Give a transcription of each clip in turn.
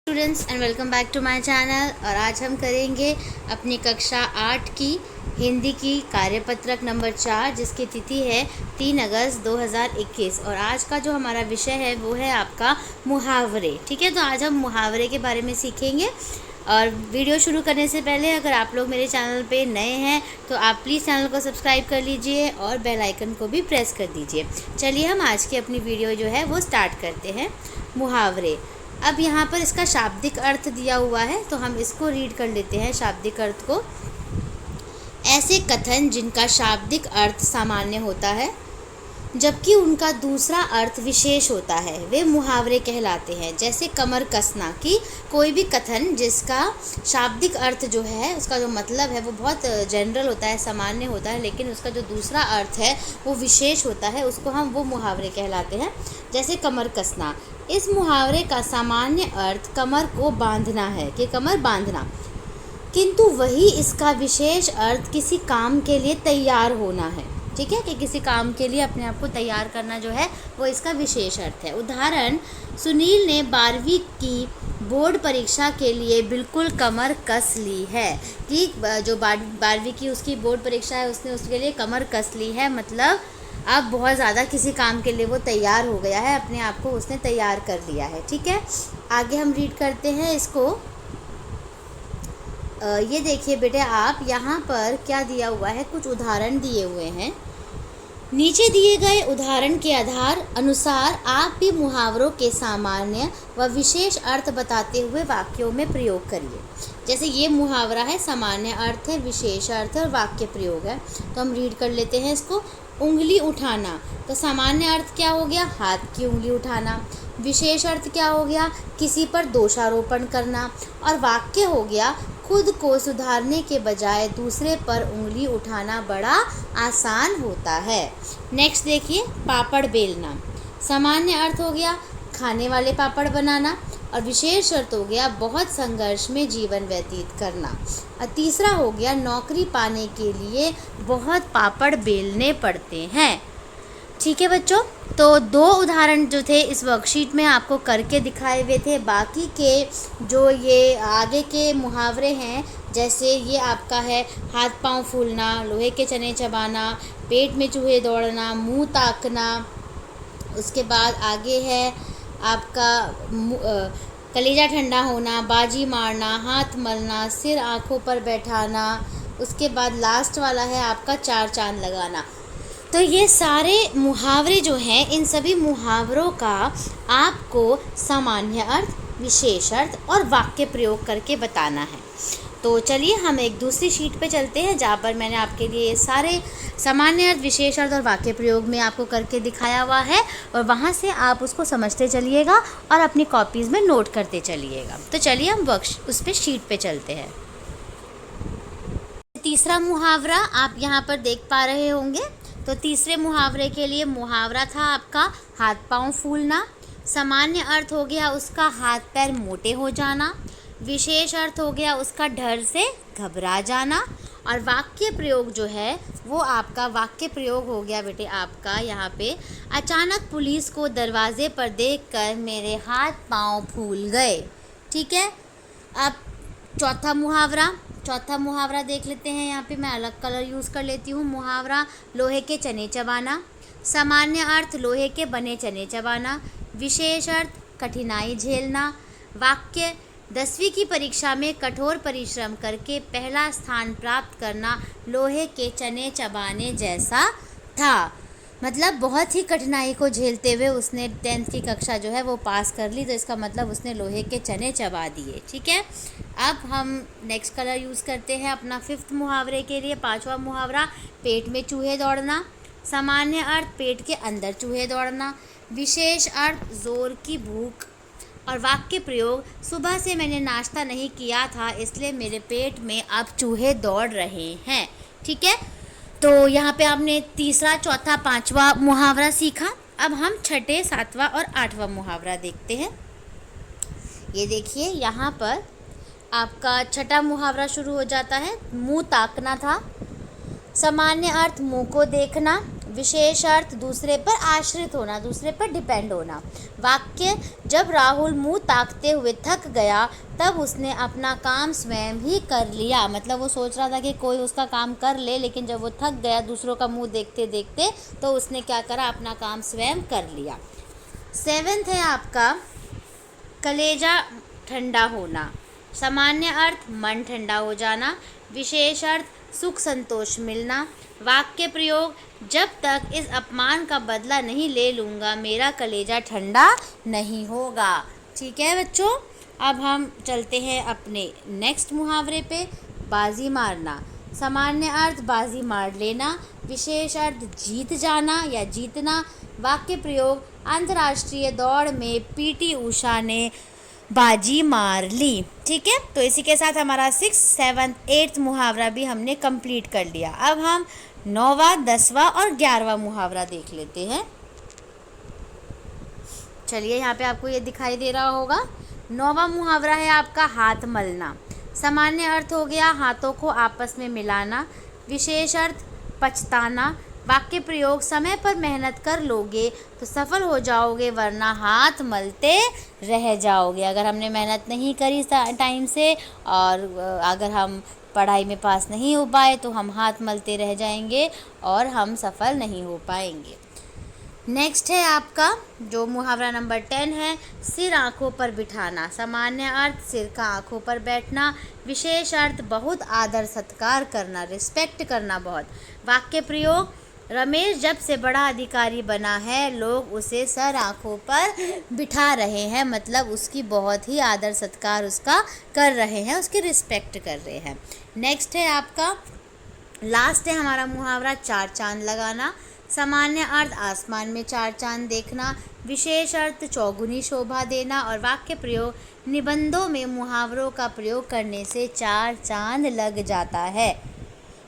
Students and welcome back to my channel. और आज हम करेंगे अपनी कक्षा 8 की हिंदी की कार्यपत्रक नंबर 4, जिसकी तिथि है 3 अगस्त 2021। और आज का जो हमारा विषय है वो है आपका मुहावरे। ठीक है, तो आज हम मुहावरे के बारे में सीखेंगे। और वीडियो शुरू करने से पहले अगर आप लोग मेरे चैनल पे नए हैं तो आप प्लीज़ चैनल को सब्सक्राइब कर लीजिए और बेल आइकन को भी प्रेस कर दीजिए। चलिए हम आज की अपनी वीडियो जो है वो स्टार्ट करते हैं। मुहावरे। अब यहाँ पर इसका शाब्दिक अर्थ दिया हुआ है तो हम इसको रीड कर लेते हैं शाब्दिक अर्थ को। ऐसे कथन जिनका शाब्दिक अर्थ सामान्य होता है जबकि उनका दूसरा अर्थ विशेष होता है वे मुहावरे कहलाते हैं। जैसे कमर कसना, कि कोई भी कथन जिसका शाब्दिक अर्थ जो है उसका जो मतलब है वो बहुत जनरल होता है, सामान्य होता है, लेकिन उसका जो दूसरा अर्थ है वो विशेष होता है, उसको हम वो मुहावरे कहलाते हैं। जैसे कमर कसना, इस मुहावरे का सामान्य अर्थ कमर को बांधना है, कि कमर बांधना, किंतु वही इसका विशेष अर्थ किसी काम के लिए तैयार होना है। ठीक है, कि किसी काम के लिए अपने आप को तैयार करना जो है वो इसका विशेष अर्थ है। उदाहरण, सुनील ने 12वीं की बोर्ड परीक्षा के लिए बिल्कुल कमर कस ली है। कि जो 12वीं की उसकी बोर्ड परीक्षा है उसने उसके लिए कमर कस ली है, मतलब अब बहुत ज़्यादा किसी काम के लिए वो तैयार हो गया है, अपने आप को उसने तैयार कर लिया है। ठीक है, आगे हम रीड करते हैं इसको। ये देखिए बेटे, आप यहाँ पर क्या दिया हुआ है, कुछ उदाहरण दिए हुए हैं। नीचे दिए गए उदाहरण के आधार अनुसार आप भी मुहावरों के सामान्य व विशेष अर्थ बताते हुए वाक्यों में प्रयोग करिए। जैसे ये मुहावरा है, सामान्य अर्थ है, विशेष अर्थ और वाक्य प्रयोग है, तो हम रीड कर लेते हैं इसको। उंगली उठाना, तो सामान्य अर्थ क्या हो गया, हाथ की उंगली उठाना। विशेष अर्थ क्या हो गया, किसी पर दोषारोपण करना। और वाक्य हो गया, खुद को सुधारने के बजाय दूसरे पर उंगली उठाना बड़ा आसान होता है। नेक्स्ट देखिए, पापड़ बेलना, सामान्य अर्थ हो गया खाने वाले पापड़ बनाना, और विशेष अर्थ हो गया बहुत संघर्ष में जीवन व्यतीत करना। और तीसरा हो गया, नौकरी पाने के लिए बहुत पापड़ बेलने पड़ते हैं। ठीक है बच्चों, तो 2 उदाहरण जो थे इस वर्कशीट में आपको करके दिखाए हुए थे। बाकी के जो ये आगे के मुहावरे हैं, जैसे ये आपका है हाथ पांव फूलना, लोहे के चने चबाना, पेट में चूहे दौड़ना, मुंह ताकना, उसके बाद आगे है आपका कलेजा ठंडा होना, बाजी मारना, हाथ मलना, सिर आँखों पर बैठाना, उसके बाद लास्ट वाला है आपका 4 चांद लगाना। तो ये सारे मुहावरे जो हैं, इन सभी मुहावरों का आपको सामान्य अर्थ, विशेष अर्थ और वाक्य प्रयोग करके बताना है। तो चलिए हम एक दूसरी शीट पे चलते हैं जहाँ पर मैंने आपके लिए ये सारे सामान्य अर्थ, विशेष अर्थ और वाक्य प्रयोग में आपको करके दिखाया हुआ है, और वहाँ से आप उसको समझते चलिएगा और अपनी कॉपीज़ में नोट करते चलिएगा। तो चलिए हम उस पर शीट पे चलते हैं। तीसरा मुहावरा आप यहाँ पर देख पा रहे होंगे। तो तीसरे मुहावरे के लिए मुहावरा था आपका हाथ पांव फूलना। सामान्य अर्थ हो गया उसका हाथ पैर मोटे हो जाना। विशेष अर्थ हो गया उसका डर से घबरा जाना। और वाक्य प्रयोग जो है वो आपका वाक्य प्रयोग हो गया बेटे आपका यहाँ पे, अचानक पुलिस को दरवाजे पर देखकर मेरे हाथ पांव फूल गए। ठीक है, अब चौथा मुहावरा देख लेते हैं। यहाँ पे मैं अलग कलर यूज़ कर लेती हूँ। मुहावरा लोहे के चने चबाना। सामान्य अर्थ लोहे के बने चने चबाना। विशेष अर्थ कठिनाई झेलना। वाक्य 10वीं की परीक्षा में कठोर परिश्रम करके पहला स्थान प्राप्त करना लोहे के चने चबाने जैसा था। मतलब बहुत ही कठिनाई को झेलते हुए उसने 10th की कक्षा जो है वो पास कर ली, तो इसका मतलब उसने लोहे के चने चबा दिए। ठीक है, अब हम नेक्स्ट कलर यूज़ करते हैं अपना 5th मुहावरे के लिए। 5वां मुहावरा पेट में चूहे दौड़ना। सामान्य अर्थ पेट के अंदर चूहे दौड़ना। विशेष अर्थ जोर की भूख। और वाक्य प्रयोग सुबह से मैंने नाश्ता नहीं किया था इसलिए मेरे पेट में अब चूहे दौड़ रहे हैं। ठीक है, तो यहाँ पे आपने तीसरा, चौथा, 5वां मुहावरा सीखा। अब हम 6ठे, 7वां और 8वां मुहावरा देखते हैं। ये देखिए, यहाँ पर आपका 6ठा मुहावरा शुरू हो जाता है। मुंह ताकना था। सामान्य अर्थ मुंह को देखना। विशेष अर्थ दूसरे पर आश्रित होना, दूसरे पर डिपेंड होना। वाक्य, जब राहुल मुंह ताकते हुए थक गया तब उसने अपना काम स्वयं ही कर लिया। मतलब वो सोच रहा था कि कोई उसका काम कर ले, लेकिन जब वो थक गया दूसरों का मुंह देखते देखते तो उसने क्या करा, अपना काम स्वयं कर लिया। 7th है आपका कलेजा ठंडा होना। सामान्य अर्थ मन ठंडा हो जाना। विशेष अर्थ सुख संतोष मिलना। वाक्य प्रयोग, जब तक इस अपमान का बदला नहीं ले लूँगा मेरा कलेजा ठंडा नहीं होगा। ठीक है बच्चों, अब हम चलते हैं अपने नेक्स्ट मुहावरे पे। बाजी मारना। सामान्य अर्थ बाजी मार लेना। विशेष अर्थ जीत जाना या जीतना। वाक्य प्रयोग, अंतर्राष्ट्रीय दौड़ में पीटी उषा ने बाजी मार ली। ठीक है, तो इसी के साथ हमारा 6th, 7th, 8th मुहावरा भी हमने कंप्लीट कर लिया। अब हम 9वां, 10वां और 11वां मुहावरा देख लेते हैं। चलिए, यहाँ पे आपको ये दिखाई दे रहा होगा। 9वां मुहावरा है आपका हाथ मलना। सामान्य अर्थ हो गया हाथों को आपस में मिलाना। विशेष अर्थ पछताना। वाक्य प्रयोग, समय पर मेहनत कर लोगे तो सफल हो जाओगे, वरना हाथ मलते रह जाओगे। अगर हमने मेहनत नहीं करी टाइम से और अगर हम पढ़ाई में पास नहीं हो पाए तो हम हाथ मलते रह जाएंगे और हम सफल नहीं हो पाएंगे। नेक्स्ट है आपका जो मुहावरा नंबर 10 है, सिर आँखों पर बिठाना। सामान्य अर्थ सिर का आँखों पर बैठना। विशेष अर्थ बहुत आदर सत्कार करना, रिस्पेक्ट करना बहुत। वाक्य प्रयोग, रमेश जब से बड़ा अधिकारी बना है लोग उसे सर आँखों पर बिठा रहे हैं। मतलब उसकी बहुत ही आदर सत्कार उसका कर रहे हैं, उसकी रिस्पेक्ट कर रहे हैं। नेक्स्ट है आपका लास्ट है हमारा मुहावरा चार चांद लगाना। सामान्य अर्थ आसमान में चार चांद देखना। विशेष अर्थ चौगुनी शोभा देना। और वाक्य प्रयोग, निबंधों में मुहावरों का प्रयोग करने से चार चांद लग जाता है।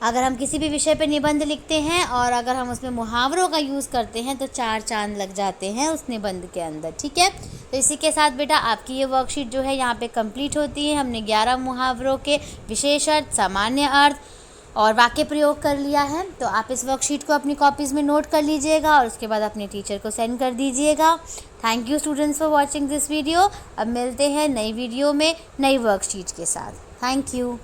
अगर हम किसी भी विषय पर निबंध लिखते हैं और अगर हम उसमें मुहावरों का यूज़ करते हैं तो चार चांद लग जाते हैं उस निबंध के अंदर। ठीक है, तो इसी के साथ बेटा आपकी ये वर्कशीट जो है यहाँ पे कंप्लीट होती है। हमने 11 मुहावरों के विशेष अर्थ, सामान्य अर्थ और वाक्य प्रयोग कर लिया है। तो आप इस वर्कशीट को अपनी कॉपीज़ में नोट कर लीजिएगा और उसके बाद अपने टीचर को सेंड कर दीजिएगा। Thank you students for watching this video. अब मिलते हैं नई वीडियो में नई वर्कशीट के साथ। Thank you.